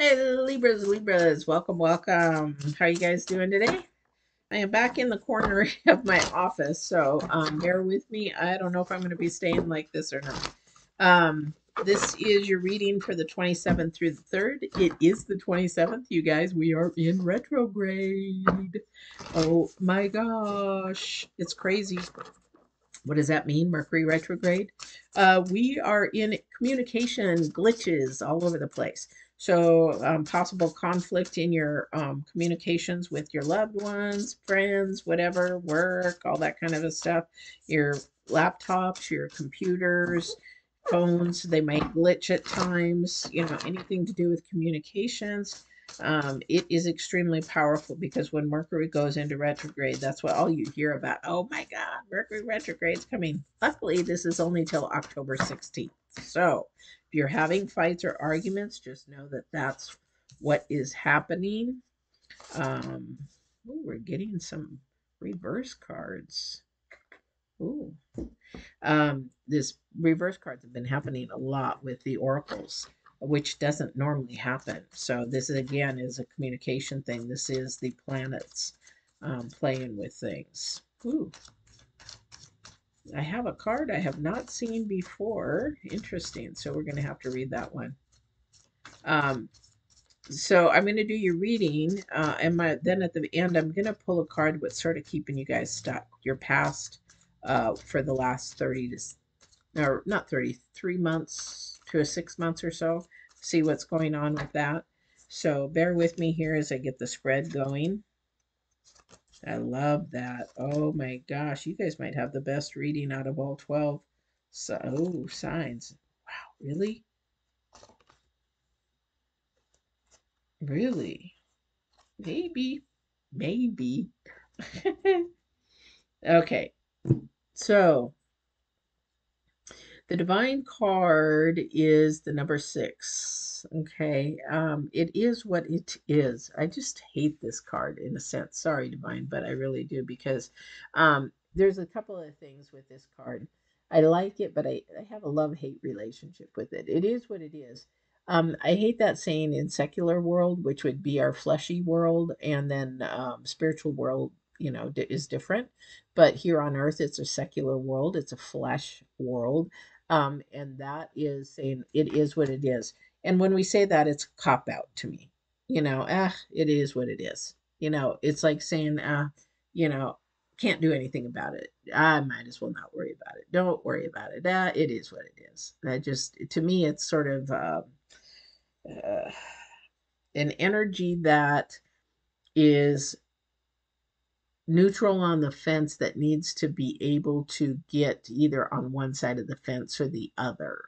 Hey, Libras, welcome, welcome. How are you guys doing today? I am back in the corner of my office, so bear with me. I don't know if I'm going to be staying like this or not. This is your reading for the 27th through the 3rd. It is the 27th, you guys. We are in retrograde. Oh my gosh, it's crazy. What does that mean, Mercury retrograde? We are in communication glitches all over the place. So, possible conflict in your communications with your loved ones, friends, whatever, work, all that kind of a stuff. Your laptops, your computers, phones, they might glitch at times, anything to do with communications. It is extremely powerful because when Mercury goes into retrograde, that's what all you hear about. Oh my God, Mercury retrograde's coming. Luckily, this is only till October 16th. So if you're having fights or arguments, just know that that's what is happening. Um, ooh, we're getting some reverse cards. Ooh. This reverse cards have been happening a lot with the oracles, which doesn't normally happen. So this again is a communication thing. This is the planets playing with things. Ooh, I have a card I have not seen before. Interesting. So we're going to have to read that one. Um, so I'm going to do your reading, and then at the end I'm going to pull a card what's sort of keeping you guys stuck. Your past for the last 30 to or not 30, 3 months to 6 months or so. See what's going on with that. So bear with me here as I get the spread going. I love that. Oh my gosh, you guys might have the best reading out of all 12. So, oh, signs. Wow, really? Really? Maybe. Maybe. Okay, so the divine card is the number 6. Okay. It is what it is. I just hate this card in a sense. Sorry, divine, but I really do because there's a couple of things with this card. I like it, but I have a love-hate relationship with it. It is what it is. I hate that saying in secular world, which would be our fleshy world, and then spiritual world, is different. But here on earth, it's a secular world. It's a flesh world, and that is saying it is what it is. And when we say that, it's a cop out to me. It is what it is. It's like saying, you know, can't do anything about it. I might as well not worry about it. Don't worry about it. It is what it is. To me, it's sort of uh, an energy that is neutral on the fence that needs to be able to get either on one side of the fence or the other.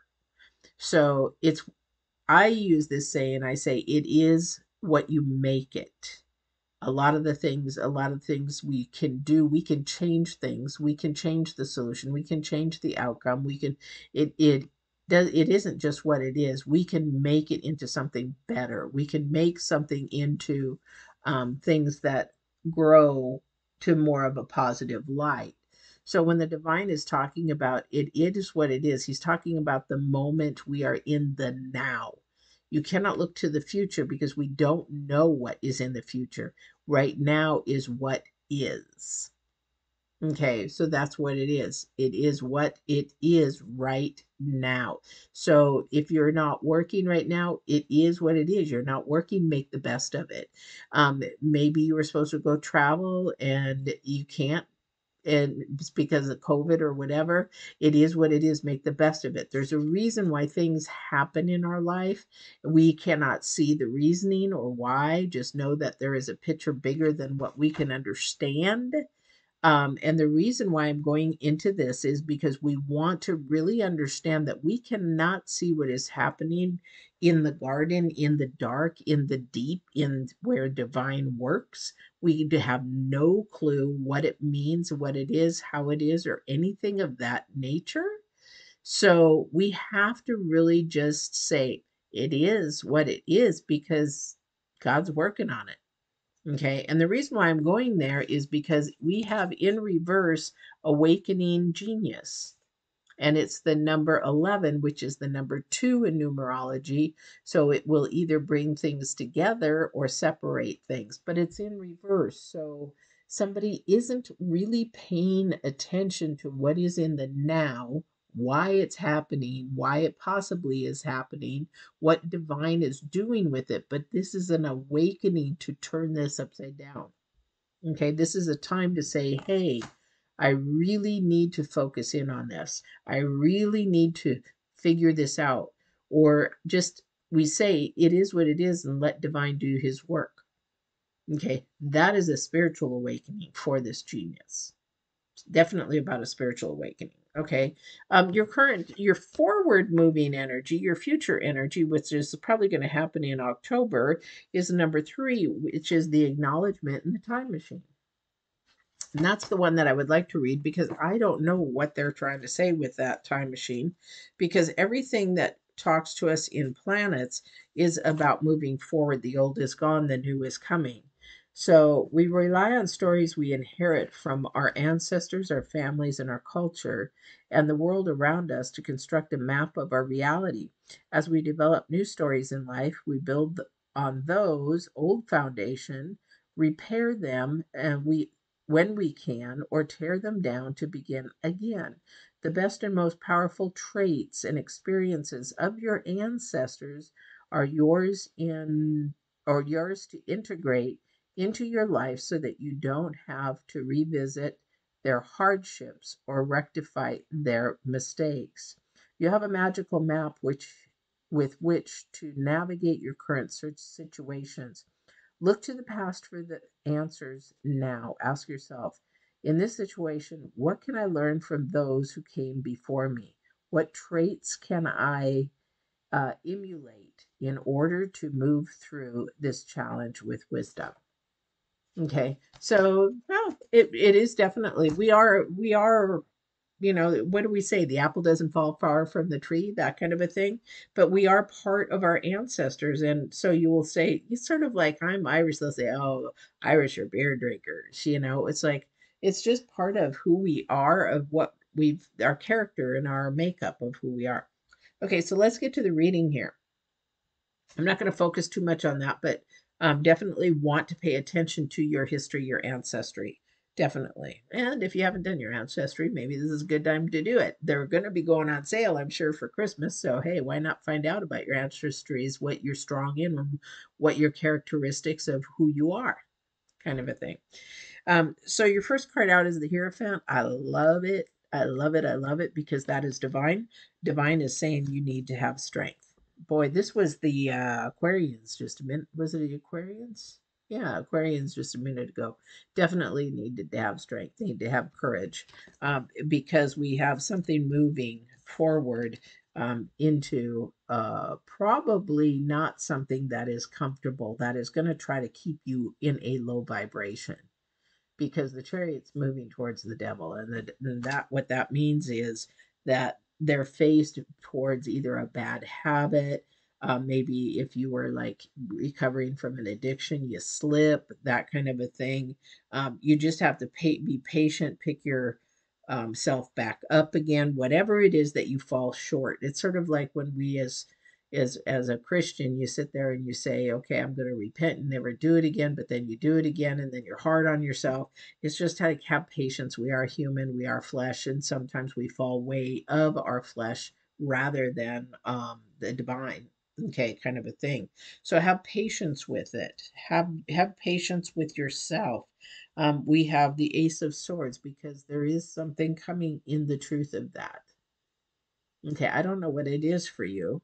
So I use this saying, I say, it is what you make it. A lot of things we can do, we can change things, we can change the solution, we can change the outcome, it isn't just what it is. We can make it into something better. We can make something into things that grow to more of a positive light. So when the divine is talking about it, it is what it is. He's talking about the moment we are in the now. You cannot look to the future because we don't know what is in the future. Right now is what is. Okay, so that's what it is. It is what it is right now. So if you're not working right now, it is what it is. You're not working, make the best of it. Maybe you were supposed to go travel and you can't, and it's because of COVID or whatever. It is what it is. Make the best of it. There's a reason why things happen in our life. We cannot see the reasoning or why. Just know that there is a picture bigger than what we can understand. And the reason why I'm going into this is because we want to really understand that we cannot see what is happening in the garden, in the dark, in the deep, in where divine works. We have no clue what it means, what it is, how it is, or anything of that nature. So we have to really just say it is what it is because God's working on it. Okay. And the reason why I'm going there is because we have in reverse awakening genius. And it's the number 11, which is the number 2 in numerology. So it will either bring things together or separate things, but it's in reverse. So somebody isn't really paying attention to what is in the now, why it's happening, why it possibly is happening, what divine is doing with it. But this is an awakening to turn this upside down. Okay, this is a time to say, hey, I really need to focus in on this. I really need to figure this out. Or just we say, it is what it is, and let divine do his work. Okay, that is a spiritual awakening for this genius. It's definitely about a spiritual awakening. Okay, your forward moving energy, your future energy, which is probably going to happen in October, is number 3, which is the acknowledgement in the time machine. And that's the one that I would like to read because I don't know what they're trying to say with that time machine, because everything that talks to us in planets is about moving forward. The old is gone, the new is coming. So we rely on stories we inherit from our ancestors, our families, and our culture, and the world around us to construct a map of our reality. As we develop new stories in life, we build on those old foundation, repair them, and we when we can, or tear them down to begin again. The best and most powerful traits and experiences of your ancestors are yours in or yours to integrate into your life so that you don't have to revisit their hardships or rectify their mistakes. You have a magical map with which to navigate your current situations. Look to the past for the answers now. Ask yourself, in this situation, what can I learn from those who came before me? What traits can I emulate in order to move through this challenge with wisdom? Okay, so well, it is definitely we are what do we say? The apple doesn't fall far from the tree, that kind of a thing. But we are part of our ancestors. And so you will say, it's sort of like, I'm Irish. They'll say, oh, Irish are beer drinkers. It's like, it's just part of who we are, of what our character and our makeup of who we are. Okay, so let's get to the reading here. I'm not going to focus too much on that, but definitely want to pay attention to your history, your ancestry. Definitely. And if you haven't done your ancestry, maybe this is a good time to do it. They're going to be going on sale, I'm sure, for Christmas. So, hey, why not find out about your ancestries, what you're strong in, and what your characteristics of who you are, kind of a thing. So your first card out is the Hierophant. I love it. I love it. I love it because that is divine. Divine is saying you need to have strength. Boy, this was the Aquarians just a minute. Was it the Aquarians? Yeah, Aquarians just a minute ago. Definitely needed to have strength, need to have courage, because we have something moving forward into probably not something that is comfortable, that is going to try to keep you in a low vibration, because the chariot's moving towards the devil, and that what that means is that they're faced towards either a bad habit. Maybe if you were like recovering from an addiction, you slip, that kind of a thing. You just have to be patient, pick your self back up again, whatever it is that you fall short. It's sort of like when we as a Christian, you sit there and you say, okay, I'm going to repent and never do it again, but then you do it again and then you're hard on yourself. It's just how to have patience. We are human, we are flesh, and sometimes we fall way of our flesh rather than the divine. Okay, kind of a thing. So have patience with it. Have patience with yourself. We have the Ace of Swords because there is something coming in the truth of that. Okay, I don't know what it is for you,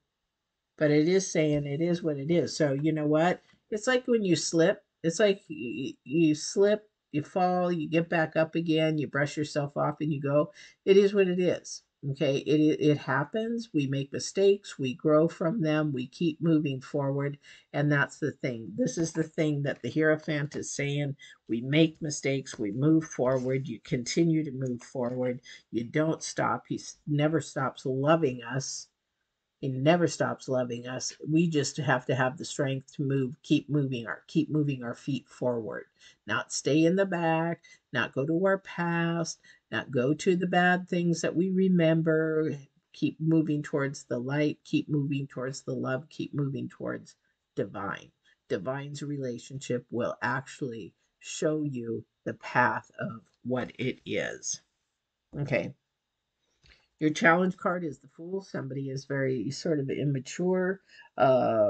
but it is saying it is what it is. So you know what? It's like when you slip. It's like you slip, you fall, you get back up again, you brush yourself off, and you go. It is what it is. Okay, it happens. We make mistakes. We grow from them. We keep moving forward, and that's the thing. This is the thing that the Hierophant is saying. We make mistakes. We move forward. You continue to move forward. You don't stop. He never stops loving us. He never stops loving us. We just have to have the strength to keep moving our feet forward. Not stay in the back, not go to our past, not go to the bad things that we remember. Keep moving towards the light, keep moving towards the love, keep moving towards divine. Divine's relationship will actually show you the path of what it is. Okay. Your challenge card is the Fool. Somebody is very sort of immature. Uh,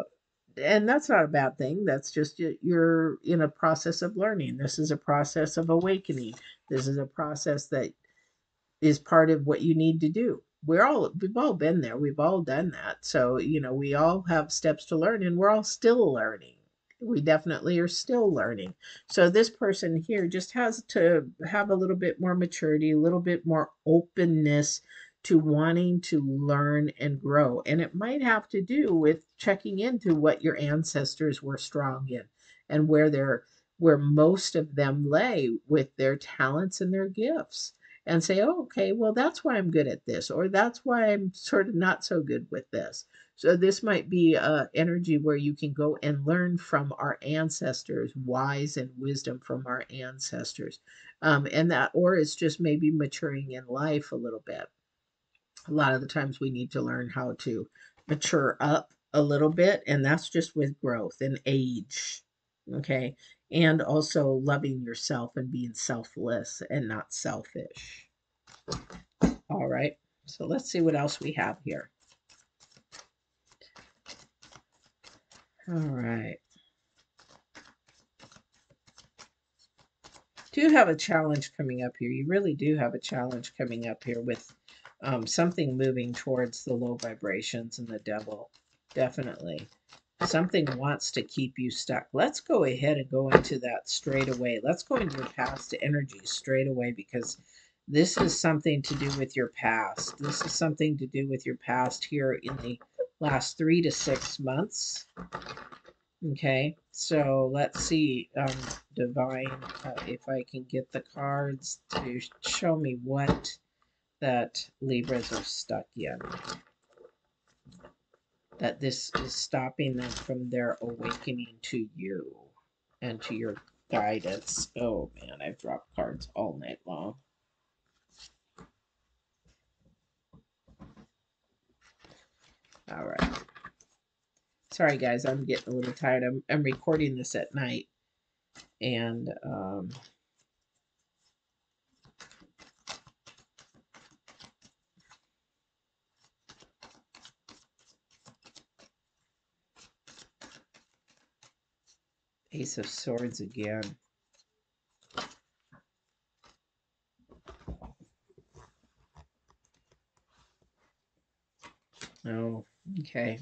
and that's not a bad thing. That's just you're in a process of learning. This is a process of awakening. This is a process that is part of what you need to do. We've all been there. We've all done that. So, we all have steps to learn and we're all still learning. We definitely are still learning. So this person here just has to have a little bit more maturity, a little bit more openness to wanting to learn and grow. And it might have to do with checking into what your ancestors were strong in and where most of them lay with their talents and their gifts, and say, oh, okay, well, that's why I'm good at this, or that's why I'm sort of not so good with this. So this might be energy where you can go and learn from our ancestors, wise and wisdom from our ancestors. And that, or it's just maybe maturing in life a little bit. A lot of the times we need to learn how to mature up a little bit, and that's just with growth and age. Okay. And also loving yourself and being selfless and not selfish. All right. So let's see what else we have here. All right. Do have a challenge coming up here. You really do have a challenge coming up here with something moving towards the low vibrations and the devil. Definitely. Something wants to keep you stuck. Let's go ahead and go into that straight away. Let's go into your past energy straight away, because this is something to do with your past. This is something to do with your past here in the last 3 to 6 months. Okay, so let's see, Divine, if I can get the cards to show me what that Libras are stuck in. That this is stopping them from their awakening to you and to your guidance. Oh man, I've dropped cards all night long. All right. Sorry guys, I'm getting a little tired. I'm recording this at night, and Ace of Swords again. Oh, okay.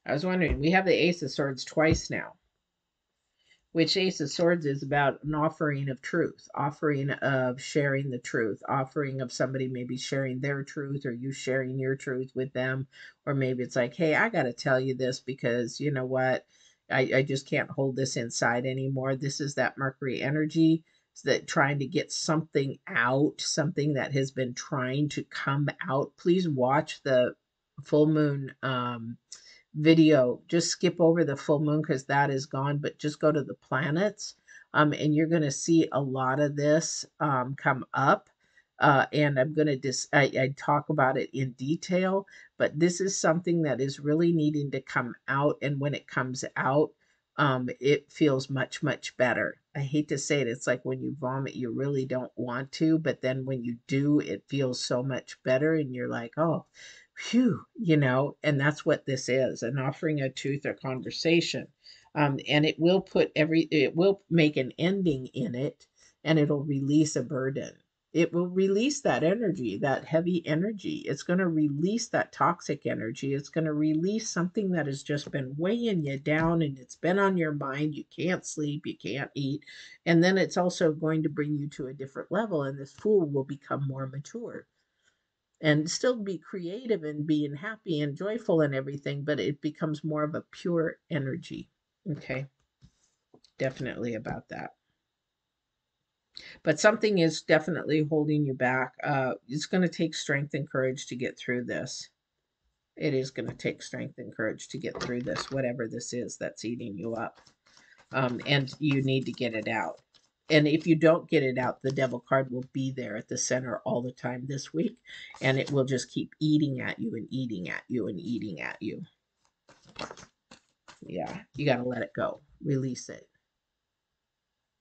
I was wondering, we have the Ace of Swords twice now, which Ace of Swords is about an offering of truth, offering of sharing the truth, offering of somebody maybe sharing their truth or you sharing your truth with them. Or maybe it's like, hey, I got to tell you this because you know what? I just can't hold this inside anymore. This is that Mercury energy that trying to get something out, something that has been trying to come out. Please watch the full moon video. Just skip over the full moon because that is gone, but just go to the planets, and you're going to see a lot of this come up. And I'm going to I talk about it in detail, but this is something that is really needing to come out. And when it comes out, it feels much, much better. I hate to say it. It's like when you vomit, you really don't want to, but then when you do, it feels so much better. And you're like, oh, phew, and that's what this is, an offering of truth or conversation. And it will make an ending in it, and it'll release a burden. It will release that energy, that heavy energy. It's going to release that toxic energy. It's going to release something that has just been weighing you down and it's been on your mind. You can't sleep, you can't eat. And then it's also going to bring you to a different level, and this Fool will become more mature and still be creative and being happy and joyful and everything, but it becomes more of a pure energy. Okay, definitely about that. But something is definitely holding you back. It's going to take strength and courage to get through this. It is going to take strength and courage to get through this, whatever this is that's eating you up. And you need to get it out. And if you don't get it out, the devil card will be there at the center all the time this week, and it will just keep eating at you and eating at you and eating at you. Yeah, you got to let it go. Release it.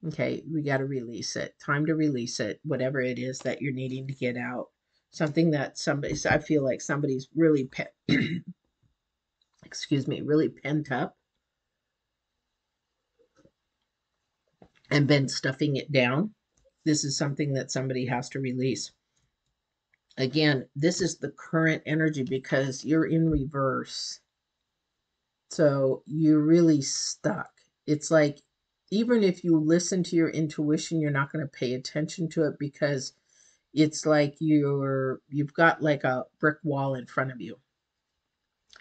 Okay, we got to release it. Time to release it, whatever it is that you're needing to get out. Something that somebody's, I feel like somebody's really, excuse me, really pent up and been stuffing it down. This is something that somebody has to release. Again, this is the current energy because you're in reverse. So you're really stuck. It's like, even if you listen to your intuition, you're not going to pay attention to it because it's like you've got like a brick wall in front of you.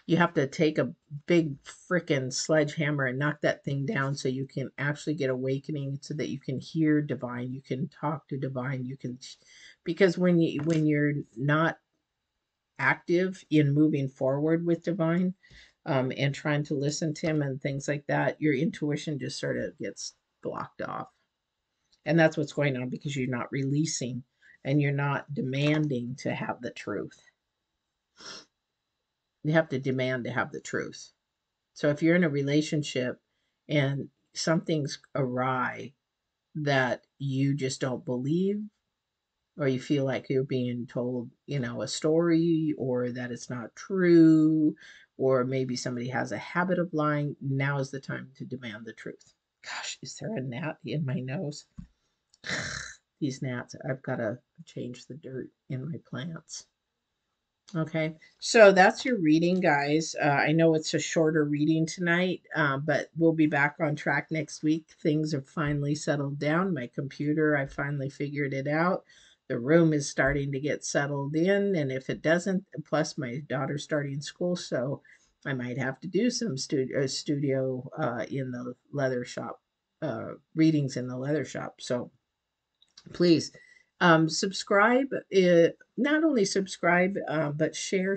You have to take a big frickin' sledgehammer and knock that thing down so you can actually get awakening, so that you can hear divine, you can talk to divine, you can, because when you're not active in moving forward with divine, and trying to listen to him and things like that, your intuition just sort of gets blocked off. And that's what's going on because you're not releasing and you're not demanding to have the truth. You have to demand to have the truth. So if you're in a relationship and something's awry that you just don't believe, or you feel like you're being told, a story, or that it's not true, or maybe somebody has a habit of lying, now is the time to demand the truth. Gosh, is there a gnat in my nose? These gnats, I've got to change the dirt in my plants. Okay, so that's your reading, guys. I know it's a shorter reading tonight, but we'll be back on track next week. Things have finally settled down. My computer, I finally figured it out. The room is starting to get settled in, and if it doesn't, plus my daughter's starting school, so I might have to do some studio in the leather shop, readings in the leather shop. So please subscribe, not only subscribe, but share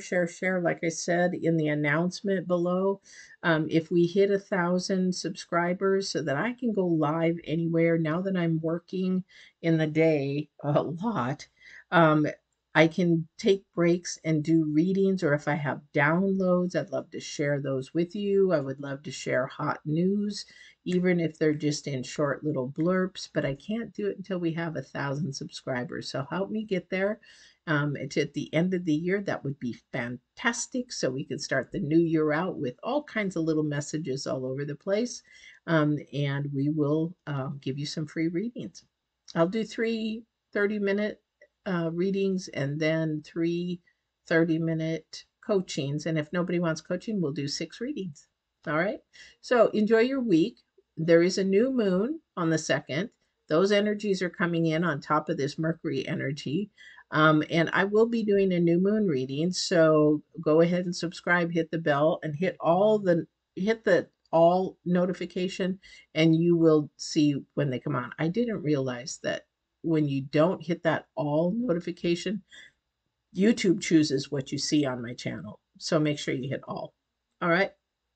like I said in the announcement below. If we hit 1,000 subscribers so that I can go live anywhere, now that I'm working in the day a lot, um, I can take breaks and do readings, or if I have downloads, I'd love to share those with you. I would love to share hot news, even if they're just in short little blurbs, but I can't do it until we have 1,000 subscribers. So help me get there. It's at the end of the year. That would be fantastic. So we can start the new year out with all kinds of little messages all over the place. And we will give you some free readings. I'll do 3 30-minute readings and then 3 30-minute coachings. And if nobody wants coaching, we'll do 6 readings. All right. So enjoy your week. There is a new moon on the 2nd. Those energies are coming in on top of this Mercury energy. And I will be doing a new moon reading. So go ahead and subscribe, hit the bell, and hit the all notification, and you will see when they come on. I didn't realize that when you don't hit that all notification, YouTube chooses what you see on my channel. So make sure you hit all. All right.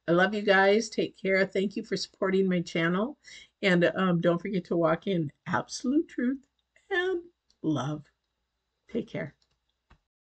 I love you guys. Take care. Thank you for supporting my channel. And don't forget to walk in absolute truth and love. Take care.